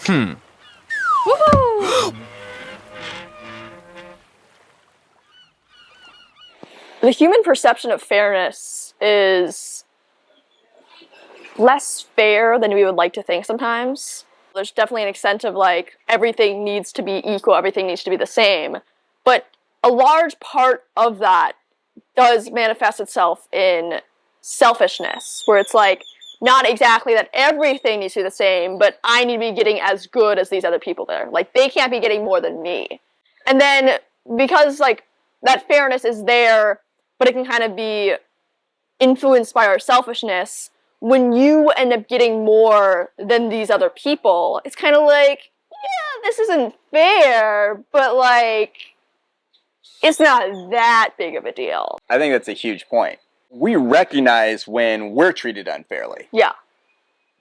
Woohoo! The human perception of fairness is less fair than we would like to think sometimes. There's definitely an extent of like, everything needs to be equal, everything needs to be the same. But a large part of that does manifest itself in selfishness, where it's like, not exactly that everything needs to be the same, but I need to be getting as good as these other people there. Like, they can't be getting more than me. And then, because like, that fairness is there, but it can kind of be influenced by our selfishness, when you end up getting more than these other people, it's kind of like, yeah, this isn't fair, but like, it's not that big of a deal. I think that's a huge point. We recognize when we're treated unfairly. Yeah.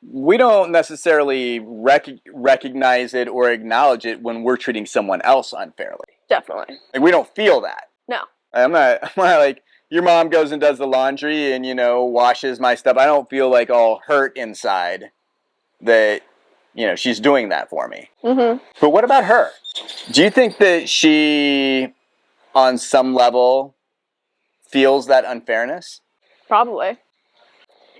We don't necessarily recognize it or acknowledge it when we're treating someone else unfairly. Definitely. Like, we don't feel that. No. I'm not like, your mom goes and does the laundry and, washes my stuff. I don't feel like all hurt inside that, she's doing that for me. Mm-hmm. But what about her? Do you think that she, on some level, feels that unfairness? Probably.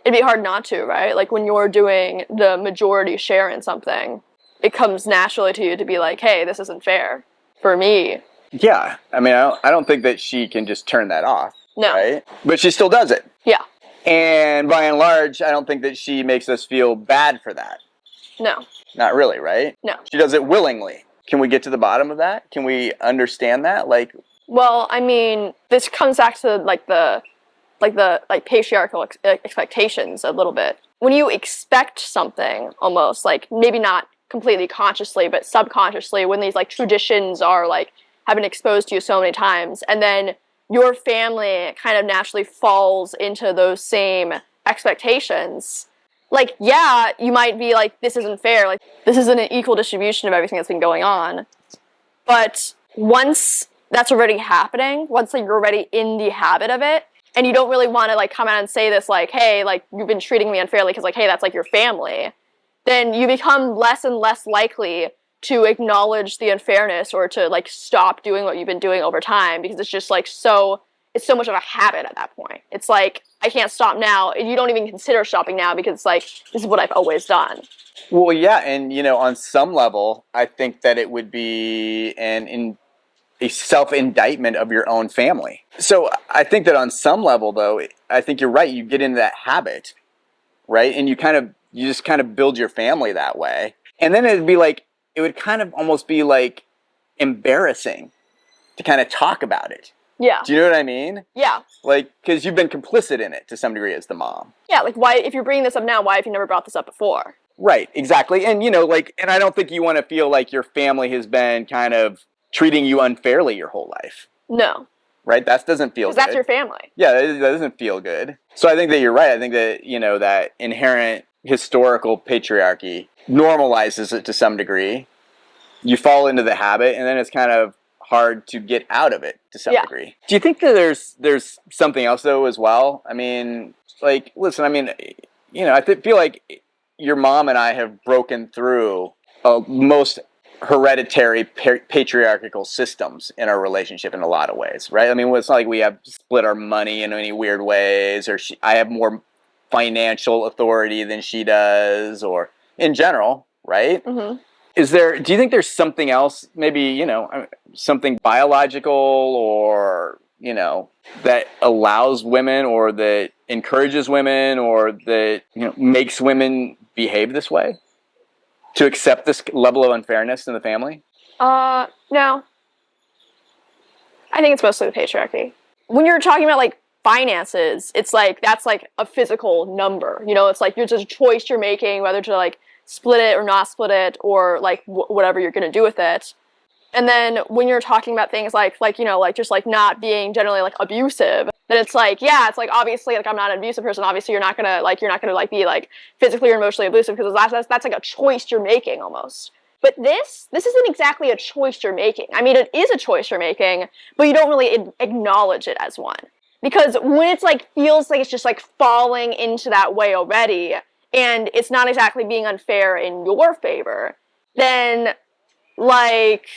It'd be hard not to, right? Like, when you're doing the majority share in something, it comes naturally to you to be like, hey, this isn't fair for me. Yeah. I mean, I don't think that she can just turn that off. No. Right? But she still does it. Yeah. And by and large, I don't think that she makes us feel bad for that. No. Not really, right? No. She does it willingly. Can we get to the bottom of that? Can we understand that? Like, well, I mean, this comes back to the patriarchal expectations a little bit. When you expect something, almost, like, maybe not completely consciously, but subconsciously, when these like traditions are like have been exposed to you so many times, and then your family kind of naturally falls into those same expectations. Like, yeah, you might be like, this isn't fair, like, this isn't an equal distribution of everything that's been going on. But once that's already happening, once like, you're already in the habit of it, and you don't really want to like come out and say this like, hey, like, you've been treating me unfairly because like, hey, that's like your family, then you become less and less likely to acknowledge the unfairness or to like stop doing what you've been doing over time, because it's just like it's so much of a habit at that point. It's like, I can't stop now. You don't even consider stopping now because it's like, this is what I've always done. Well, yeah, and on some level, I think that it would be a self-indictment of your own family. So I think that on some level, though, I think you're right. You get into that habit, right? And you just kind of build your family that way. And then it would kind of almost be like embarrassing to kind of talk about it. Yeah. Do you know what I mean? Yeah. Like, because you've been complicit in it to some degree as the mom. Yeah, like, why, if you're bringing this up now, why have you never brought this up before? Right, exactly. And, and I don't think you want to feel like your family has been kind of treating you unfairly your whole life. No. Right? That doesn't feel good. Because that's your family. Yeah, that doesn't feel good. So I think that you're right. I think that, that inherent historical patriarchy normalizes it to some degree. You fall into the habit, and then it's kind of hard to get out of it to some degree. Do you think that there's something else, though, as well? I mean, like, listen, I mean, I feel like your mom and I have broken through most hereditary patriarchal systems in our relationship in a lot of ways, right? I mean, it's not like we have split our money in any weird ways, or I have more financial authority than she does, or in general, right? Mm-hmm. Do you think there's something else, maybe, something biological or, that allows women or that encourages women or that, makes women behave this way? To accept this level of unfairness in the family? No. I think it's mostly the patriarchy. When you're talking about, like, finances, it's like, that's like a physical number, it's like, it's a choice you're making, whether to, like, split it or not split it, or like whatever you're going to do with it. And then when you're talking about things like just like not being generally like abusive, then it's like, yeah, it's like, obviously, like, I'm not an abusive person. Obviously you're not gonna be like physically or emotionally abusive, because that's like a choice you're making almost. But this isn't exactly a choice you're making. I mean, it is a choice you're making, but you don't really acknowledge it as one. Because when it's like, feels like it's just like falling into that way already, and it's not exactly being unfair in your favor, then like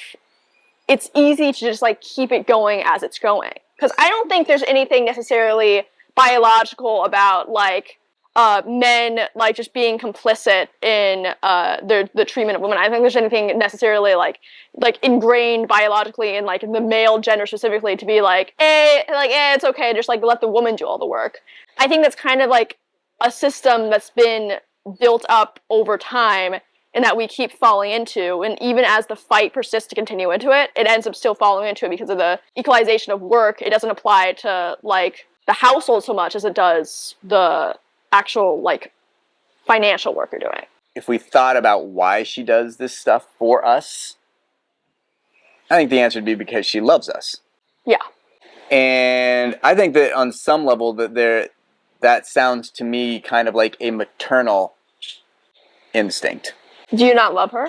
it's easy to just like keep it going as it's going. Because I don't think there's anything necessarily biological about like men like just being complicit in the treatment of women. I don't think there's anything necessarily like ingrained biologically in like the male gender specifically to be like, it's okay, just like let the woman do all the work. I think that's kind of like a system that's been built up over time and that we keep falling into, and even as the fight persists to continue into it, it ends up still falling into it because of the equalization of work. It doesn't apply to like the household so much as it does the actual like financial work you're doing. If we thought about why she does this stuff for us, I think the answer would be because she loves us. Yeah. And I think that on some level that sounds to me kind of like a maternal instinct. Do you not love her?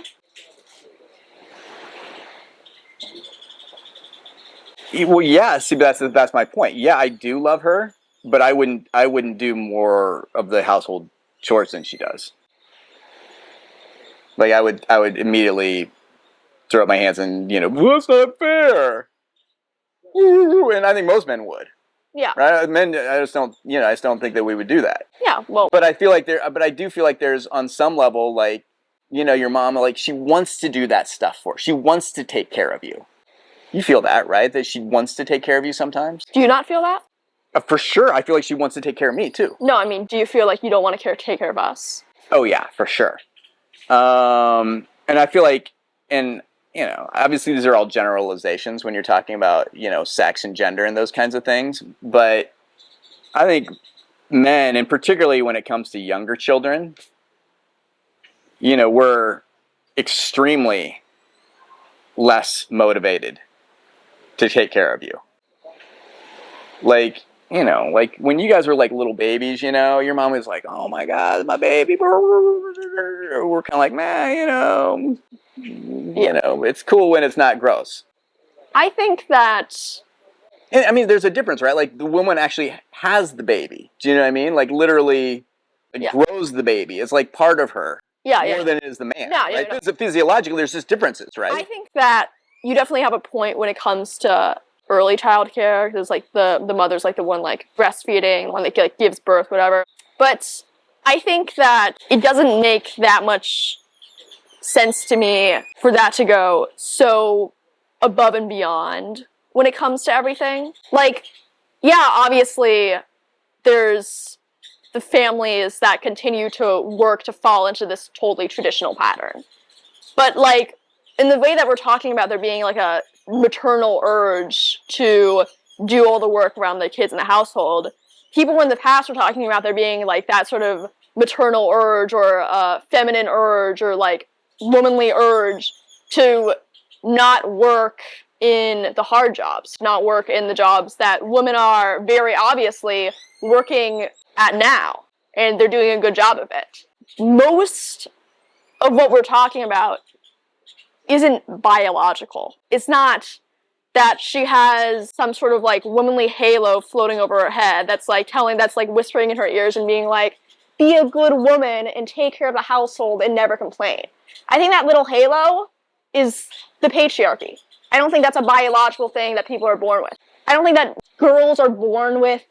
Well, yeah. See, that's my point. Yeah, I do love her, but I wouldn't do more of the household chores than she does. Like I would immediately throw up my hands and that's not fair. And I think most men would. Yeah. Right? Men, I just don't think that we would do that. Yeah. Well. But I do feel like there's on some level like, your mom, like she wants to do that stuff for. She wants to take care of you. You feel that, right? That she wants to take care of you sometimes? Do you not feel that? For sure. I feel like she wants to take care of me too. No, I mean, do you feel like you don't want to take care of us? Oh yeah, for sure. And I feel like, obviously these are all generalizations when you're talking about, sex and gender and those kinds of things. But I think men, and particularly when it comes to younger children, we're extremely less motivated to take care of you. Like when you guys were like little babies, your mom was like, oh my God, my baby. We're kind of like, man, it's cool when it's not gross. I think that... And, I mean, there's a difference, right? Like the woman actually has the baby. Do you know what I mean? Like literally grows the baby. It's like part of her. More than it is the man. Yeah, right? Physiologically, there's just differences, right? I think that you definitely have a point when it comes to early childcare, because like the mother's like the one like breastfeeding, one that like gives birth, whatever. But I think that it doesn't make that much sense to me for that to go so above and beyond when it comes to everything. Like, yeah, obviously there's the families that continue to work to fall into this totally traditional pattern. But like, in the way that we're talking about there being like a maternal urge to do all the work around the kids in the household, people in the past were talking about there being like that sort of maternal urge or feminine urge or like womanly urge to not work in the hard jobs, not work in the jobs that women are very obviously working at now, and they're doing a good job of it. Most of what we're talking about isn't biological. It's not that she has some sort of like womanly halo floating over her head that's like whispering in her ears and being like, be a good woman and take care of the household and never complain. I think that little halo is the patriarchy. I don't think that's a biological thing that people are born with. I don't think that girls are born with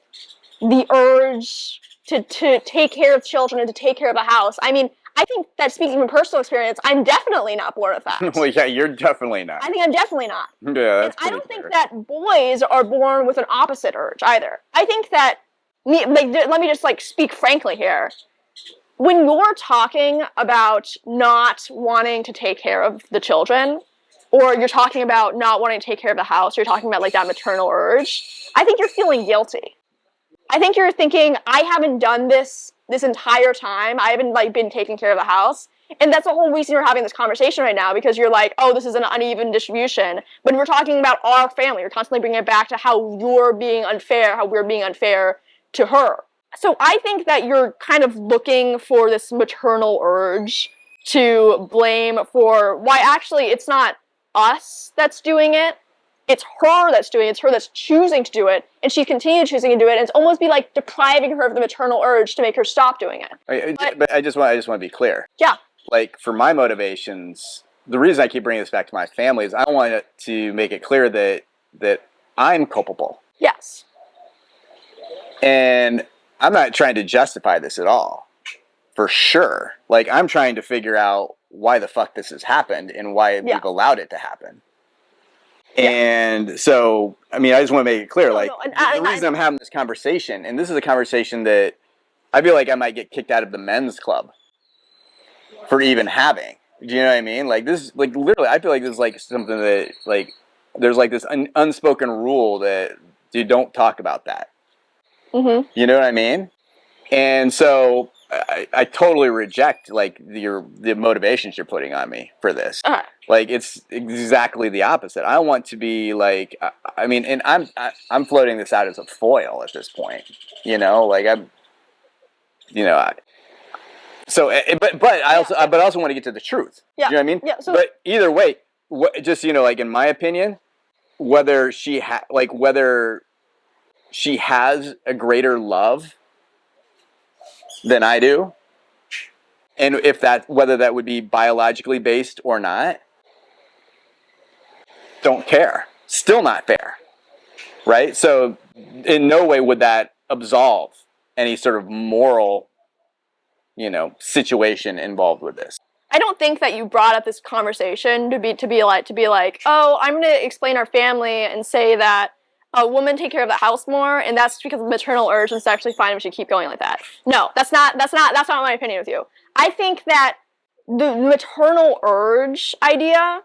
the urge to take care of children and to take care of the house. I mean, I think that speaking from personal experience, I'm definitely not born with that. Well, yeah, you're definitely not. I think I'm definitely not. Yeah, that's I don't think that boys are born with an opposite urge either. I think that, let me just like speak frankly here. When you're talking about not wanting to take care of the children, or you're talking about not wanting to take care of the house, or you're talking about like that maternal urge, I think you're feeling guilty. I think you're thinking, I haven't done this entire time. I haven't like been taking care of the house. And that's the whole reason you're having this conversation right now, because you're like, oh, this is an uneven distribution. But we're talking about our family. You're constantly bringing it back to how you're being unfair, how we're being unfair to her. So I think that you're kind of looking for this maternal urge to blame for why actually it's not us that's doing it. It's her that's doing it. It's her that's choosing to do it. And she continued choosing to do it. And it's almost be like depriving her of the maternal urge to make her stop doing it. But I just want to be clear. Yeah. like for my motivations, the reason I keep bringing this back to my family is I want to make it clear that I'm culpable. Yes. And I'm not trying to justify this at all. For sure. Like, I'm trying to figure out why the fuck this has happened and why we've allowed it to happen. Yeah. And so, I mean, I just want to make it clear, the reason I'm having this conversation, and this is a conversation that I feel like I might get kicked out of the men's club for even having. Do you know what I mean? Like, this, like, literally, I feel like this is, like, something that, like, there's, like, this unspoken rule that you don't talk about that. Mm-hmm. You know what I mean? And so I totally reject like the motivations you're putting on me for this. Uh-huh. Like it's exactly the opposite. I want to be like, I mean, and I'm floating this out as a foil at this point. You know, like I'm, you know, but I also want to get to the truth. Yeah. You know what I mean? Yeah. So, but either way, just you know, like in my opinion, whether she has a greater love than I do, and whether that would be biologically based or not, don't care. Still not fair, right? So in no way would that absolve any sort of moral, you know, situation involved with this. I don't think that you brought up this conversation to be like, oh, I'm going to explain our family and say that a woman take care of the house more, and that's because of maternal urge, and it's actually fine. We should keep going like that. No, that's not my opinion with you. I think that the maternal urge idea,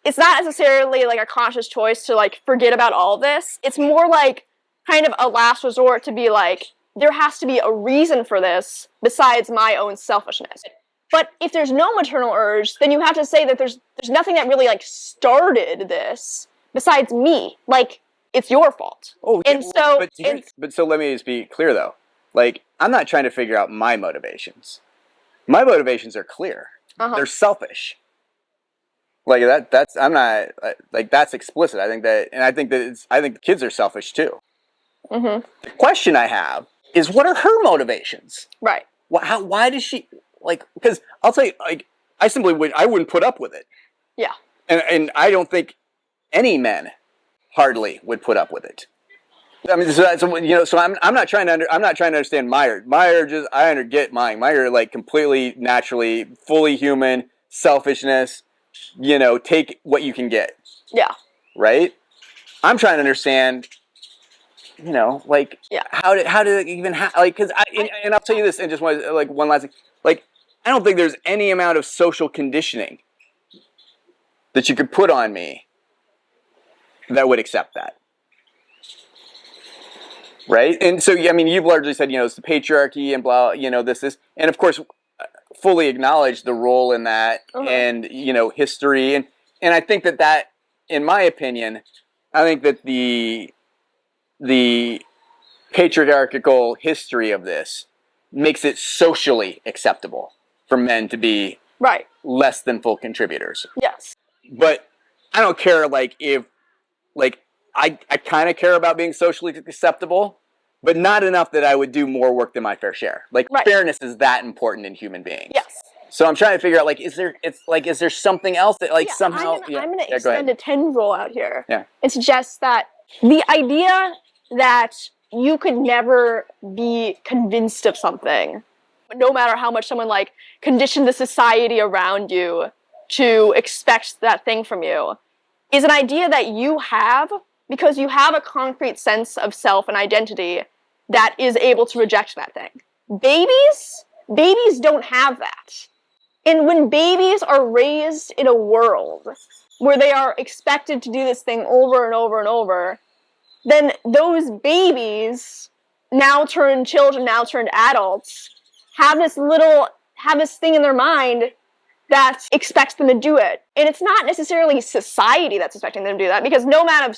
it's not necessarily like a conscious choice to like forget about all of this. It's more like kind of a last resort to be like, there has to be a reason for this besides my own selfishness. But if there's no maternal urge, then you have to say that there's nothing that really like started this besides me. Like, it's your fault. Oh, and so, but so let me just be clear though. Like, I'm not trying to figure out my motivations. My motivations are clear. Uh-huh. They're selfish. Like that's I'm not like that's explicit. I think the kids are selfish too. Mm-hmm. The question I have is, what are her motivations? Right. Why does she like? Because I'll tell you, like, I wouldn't put up with it. Yeah. And I don't think any men hardly would put up with it. I mean, so you know, so I'm not trying to understand my urges. I get mine. Mine are like completely naturally, fully human, selfishness. You know, take what you can get. Yeah. Right. I'm trying to understand. You know, like how to even like because and I'll tell you this and just one last thing. Like, I don't think there's any amount of social conditioning that you could put on me that would accept that. Right? And so, I mean, you've largely said, you know, it's the patriarchy and blah, you know, this, and of course, fully acknowledge the role in that and, you know, history. And I think that, in my opinion, I think that the patriarchal history of this makes it socially acceptable for men to be less than full contributors. Yes. But I don't care, like, if, like, I kind of care about being socially acceptable, but not enough that I would do more work than my fair share. Like, fairness is that important in human beings. Yes. So I'm trying to figure out, like, is there something else that, like, somehow... I'm going to extend a tendril out here. Yeah. And suggest that the idea that you could never be convinced of something, no matter how much someone, like, conditioned the society around you to expect that thing from you, is an idea that you have because you have a concrete sense of self and identity that is able to reject that thing. Babies don't have that. And when babies are raised in a world where they are expected to do this thing over and over and over, then those babies, now turned children, now turned adults, have this thing in their mind that expects them to do it. And it's not necessarily society that's expecting them to do that, because no amount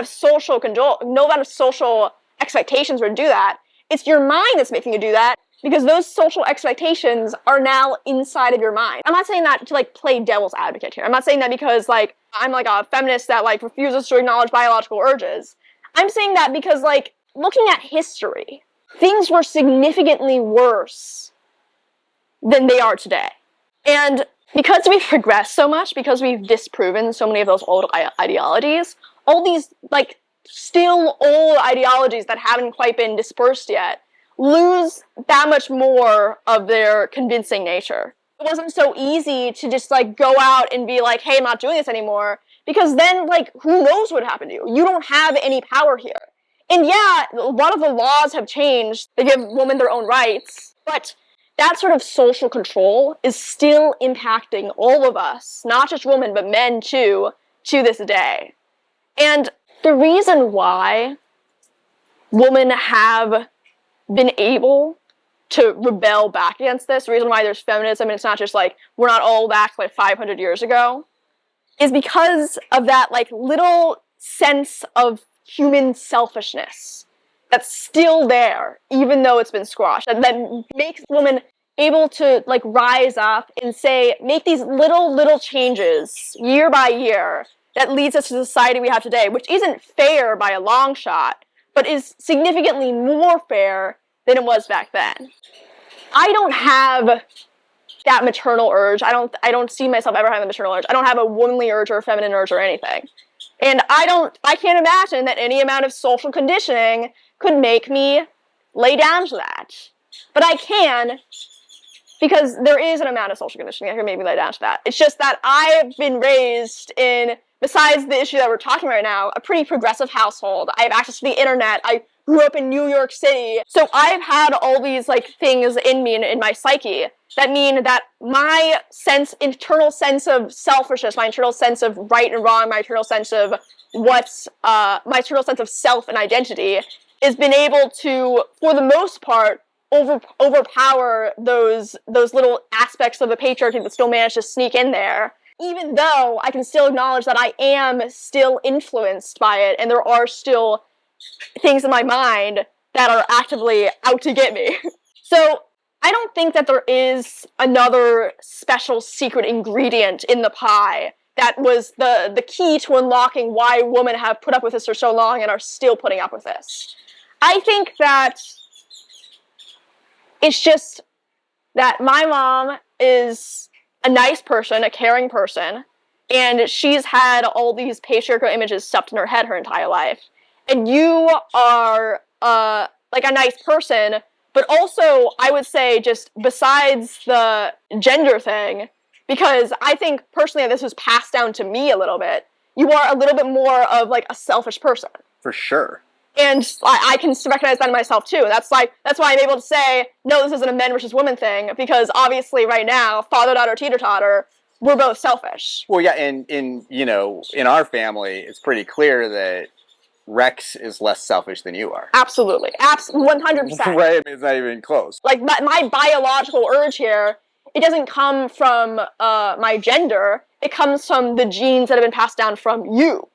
of social control, no amount of social expectations would do that. It's your mind that's making you do that, because those social expectations are now inside of your mind. I'm not saying that to, like, play devil's advocate here. I'm not saying that because, like, I'm, like, a feminist that, like, refuses to acknowledge biological urges. I'm saying that because, like, looking at history, things were significantly worse than they are today. And because we've progressed so much, because we've disproven so many of those old ideologies, all these, like, still old ideologies that haven't quite been dispersed yet lose that much more of their convincing nature. It wasn't so easy to just, like, go out and be like, hey, I'm not doing this anymore, because then, like, who knows what happened to you? You don't have any power here. And yeah, a lot of the laws have changed. They give women their own rights, but that sort of social control is still impacting all of us, not just women, but men too, to this day. And the reason why women have been able to rebel back against this, the reason why there's feminism, and it's not just like, we're not all back like 500 years ago, is because of that, like, little sense of human selfishness that's still there, even though it's been squashed, that makes women able to, like, rise up and say, make these little changes year by year that leads us to the society we have today, which isn't fair by a long shot, but is significantly more fair than it was back then. I don't have that maternal urge. I don't see myself ever having a maternal urge. I don't have a womanly urge or a feminine urge or anything. And I can't imagine that any amount of social conditioning could make me lay down to that. But I can, because there is an amount of social conditioning that can make me lay down to that. It's just that I've been raised in, besides the issue that we're talking about right now, a pretty progressive household. I have access to the internet. I grew up in New York City. So I've had all these, like, things in me, in my psyche, that mean that my internal sense of selfishness, my internal sense of right and wrong, my internal sense of my internal sense of self and identity has been able to, for the most part, overpower those little aspects of the patriarchy that still manage to sneak in there, even though I can still acknowledge that I am still influenced by it, and there are still things in my mind that are actively out to get me. So I don't think that there is another special secret ingredient in the pie that was the key to unlocking why women have put up with this for so long and are still putting up with this. I think that it's just that my mom is a nice person, a caring person, and she's had all these patriarchal images stuffed in her head her entire life. And you are, like, a nice person, but also, I would say, just besides the gender thing, because I think, personally, this was passed down to me a little bit, you are a little bit more of, like, a selfish person. For sure. And I can recognize that in myself, too. That's why I'm able to say, no, this isn't a men versus women thing, because obviously, right now, father-daughter, teeter-totter, we're both selfish. Well, yeah, and in our family, it's pretty clear that Rex is less selfish than you are. Absolutely. 100%. Right? I mean, it's not even close. Like, my biological urge here, it doesn't come from my gender. It comes from the genes that have been passed down from you.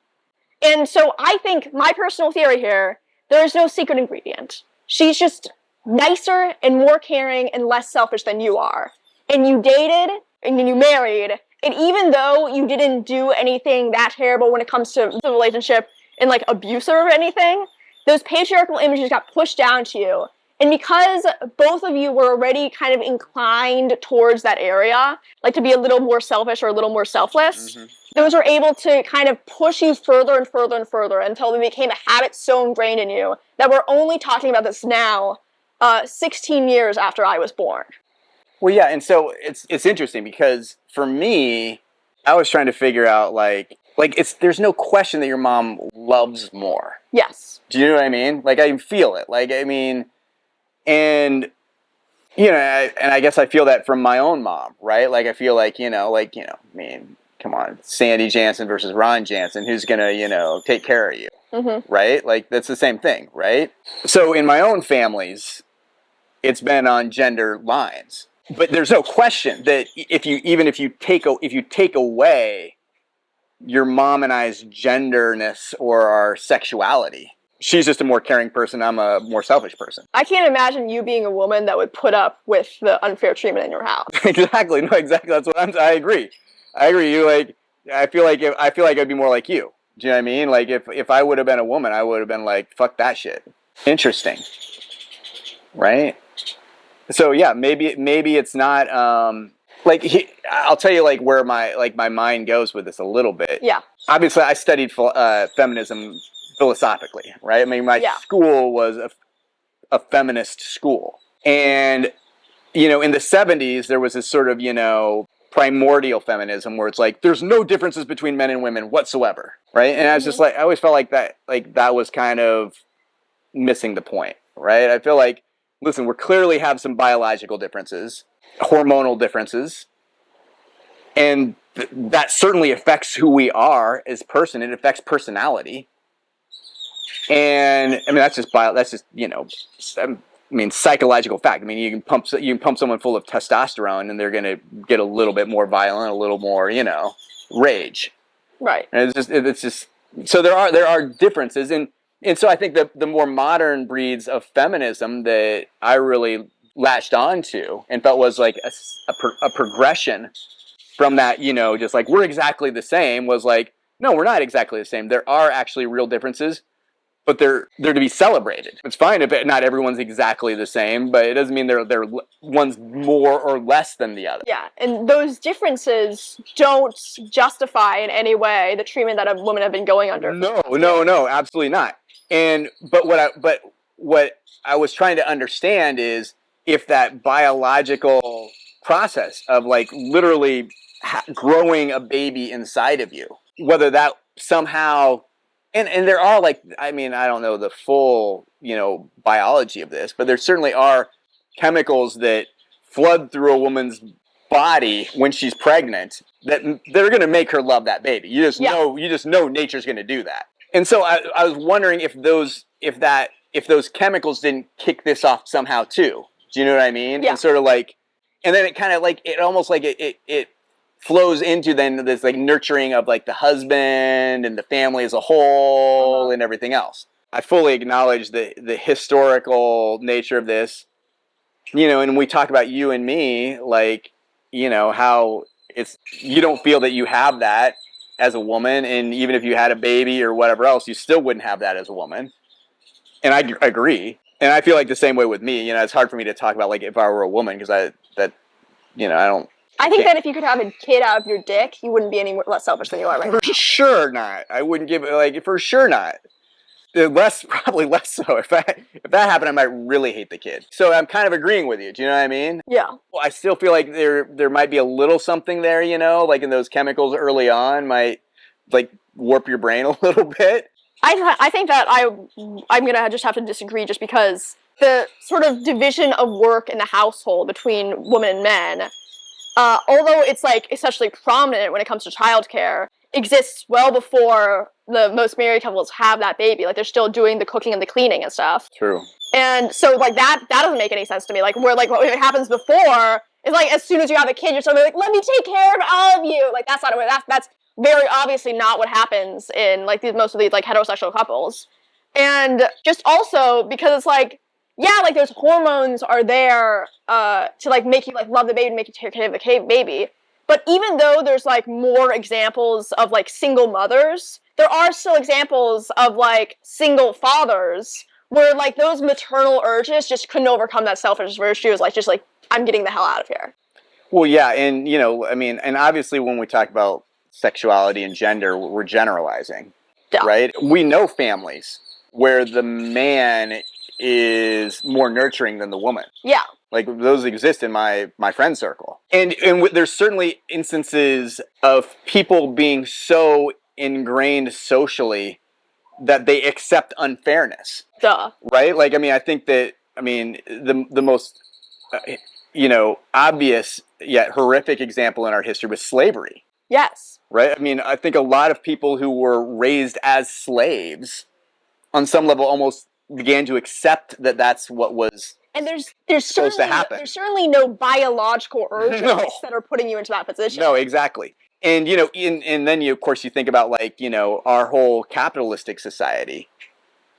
And so I think, my personal theory here, there is no secret ingredient. She's just nicer and more caring and less selfish than you are. And you dated, and then you married, and even though you didn't do anything that terrible when it comes to the relationship, and, like, abusive or anything, those patriarchal images got pushed down to you. And because both of you were already kind of inclined towards that area, like to be a little more selfish or a little more selfless, those were able to kind of push you further and further and further until they became a habit so ingrained in you that we're only talking about this now, 16 years after I was born. Well, yeah, and so it's interesting because for me, I was trying to figure out, there's no question that your mom loves more. Yes. Do you know what I mean? Like, I feel it. Like, I mean, and, I guess I feel that from my own mom, right? Like, I feel like, I mean, come on, Sandy Jansen versus Ron Jansen, who's gonna, take care of you, right? Like, that's the same thing, right? So in my own families, it's been on gender lines. But there's no question that if you take away your mom and I's genderness or our sexuality, she's just a more caring person, I'm a more selfish person. I can't imagine you being a woman that would put up with the unfair treatment in your house. Exactly. No, exactly. That's what I agree. You, like, I feel like I'd be more like you. Do you know what I mean? Like, if I would have been a woman, I would have been like, fuck that shit. Interesting. Right? So yeah, maybe it's not like I'll tell you like where my mind goes with this a little bit. Yeah. Obviously, I studied feminism philosophically, right? I mean, my school was a feminist school, and in the 70s there was this sort of primordial feminism where it's like there's no differences between men and women whatsoever, right? And I was just like, I always felt like that was kind of missing the point, right? I feel like, listen, we clearly have some biological differences, hormonal differences, and that certainly affects who we are as person. It affects personality, and I mean that's just psychological fact. I mean, you can pump someone full of testosterone, and they're going to get a little bit more violent, a little more, rage. Right. And it's just so there are differences, and so I think the more modern breeds of feminism that I really latched onto and felt was like a progression from that, just like we're exactly the same, was like, no, we're not exactly the same. There are actually real differences, but they're to be celebrated. It's fine if not everyone's exactly the same, but it doesn't mean they're one's more or less than the other. Yeah, and those differences don't justify in any way the treatment that women have been going under. No, absolutely not. But what I was trying to understand is if that biological process of like literally growing a baby inside of you, whether that somehow, and there are like, I mean, I don't know the full, biology of this, but there certainly are chemicals that flood through a woman's body when she's pregnant that they're going to make her love that baby. You just know nature's going to do that. And so I was wondering if those chemicals didn't kick this off somehow too. Do you know what I mean? Yeah. And sort of like, and then it kind of like, it almost like it flows into then this like nurturing of like the husband and the family as a whole and everything else. I fully acknowledge the historical nature of this, and we talk about you and me, like, how you don't feel that you have that as a woman, and even if you had a baby or whatever else, you still wouldn't have that as a woman. And I agree. And I feel like the same way with me. It's hard for me to talk about like if I were a woman because I don't. I think that if you could have a kid out of your dick, you wouldn't be any less selfish than you are right now. For sure not. I wouldn't give it like for sure not. Probably less so. If that happened, I might really hate the kid. So I'm kind of agreeing with you. Do you know what I mean? Yeah. Well, I still feel like there might be a little something there, like in those chemicals early on might like warp your brain a little bit. I think that I'm gonna just have to disagree just because the sort of division of work in the household between women and men, although it's like especially prominent when it comes to childcare, exists well before the most married couples have that baby. Like they're still doing the cooking and the cleaning and stuff. True. And so like that doesn't make any sense to me. Like where like what happens before is like as soon as you have a kid, you're sort of like, let me take care of all of you. Like that's not that's very obviously not what happens in like most of these like heterosexual couples. And just also because it's like, yeah, like those hormones are there to like make you like love the baby and make you take care of the baby. But even though there's like more examples of like single mothers, there are still examples of like single fathers where like those maternal urges just couldn't overcome that selfish virtue. Is like just like I'm getting the hell out of here. Well, yeah, and I mean, and obviously when we talk about sexuality and gender, we're generalizing, right? We know families where the man is more nurturing than the woman. Yeah. Like those exist in my friend circle. And there's certainly instances of people being so ingrained socially that they accept unfairness. Right? Like, I mean, I think that, the most, obvious yet horrific example in our history was slavery. Yes. Right? I mean, I think a lot of people who were raised as slaves on some level almost began to accept that that's what was supposed to happen. There's certainly no biological urges that are putting you into that position. No, exactly. And, and then of course you think about like, our whole capitalistic society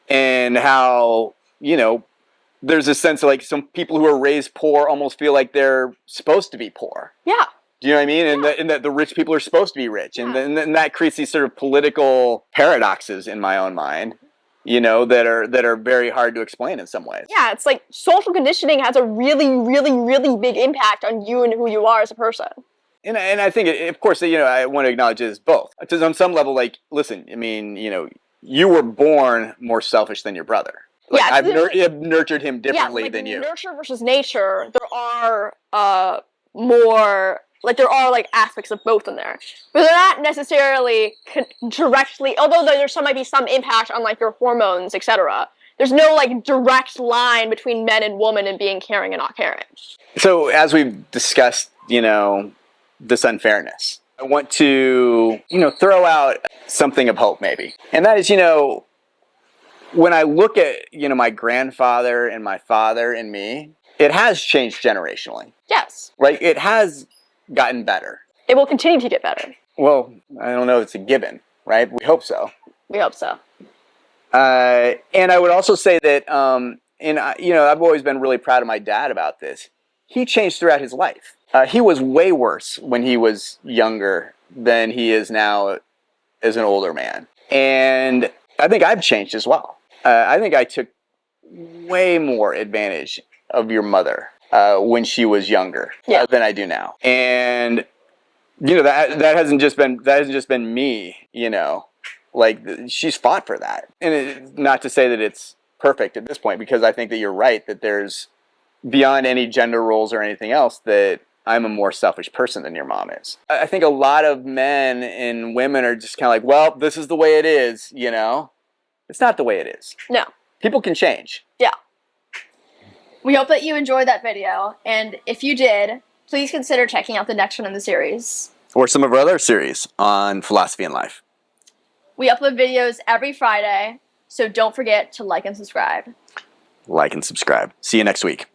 and how, there's a sense of like some people who are raised poor almost feel like they're supposed to be poor. Yeah. Do you know what I mean? And that the rich people are supposed to be rich. And then that creates these sort of political paradoxes in my own mind. you know, that are very hard to explain in some ways. Yeah, it's like social conditioning has a really, really, really big impact on you and who you are as a person. And I think, of course, you know, I want to acknowledge it as both. Because on some level, like, listen, I mean, you know, you were born more selfish than your brother. Like, Yeah, I've nurtured him differently like than you. Nurture versus nature, there are more, like, there are, like, aspects of both in there. But they're not necessarily directly, although might be some impact on, like, your hormones, etc. There's no, like, direct line between men and women and being caring and not caring. So, as we've discussed, you know, this unfairness, I want to, you know, throw out something of hope, maybe. And that is, you know, when I look at, you know, my grandfather and my father and me, it has changed generationally. Yes. Right? It has gotten better. It will continue to get better. Well, I don't know if it's a given, right? We hope so. We hope so. And I would also say that, you know, I've always been really proud of my dad about this. He changed throughout his life. He was way worse when he was younger than he is now as an older man. And I think I've changed as well. I think I took way more advantage of your mother when she was younger than I do now. And, you know, that hasn't just been me, you know. Like, she's fought for that. And not to say that it's perfect at this point, because I think that you're right, that there's, beyond any gender roles or anything else, that I'm a more selfish person than your mom is. I think a lot of men and women are just kind of like, well, this is the way it is, you know? It's not the way it is. No. People can change. Yeah. We hope that you enjoyed that video, and if you did, please consider checking out the next one in the series. Or some of our other series on philosophy and life. We upload videos every Friday, so don't forget to like and subscribe. Like and subscribe. See you next week.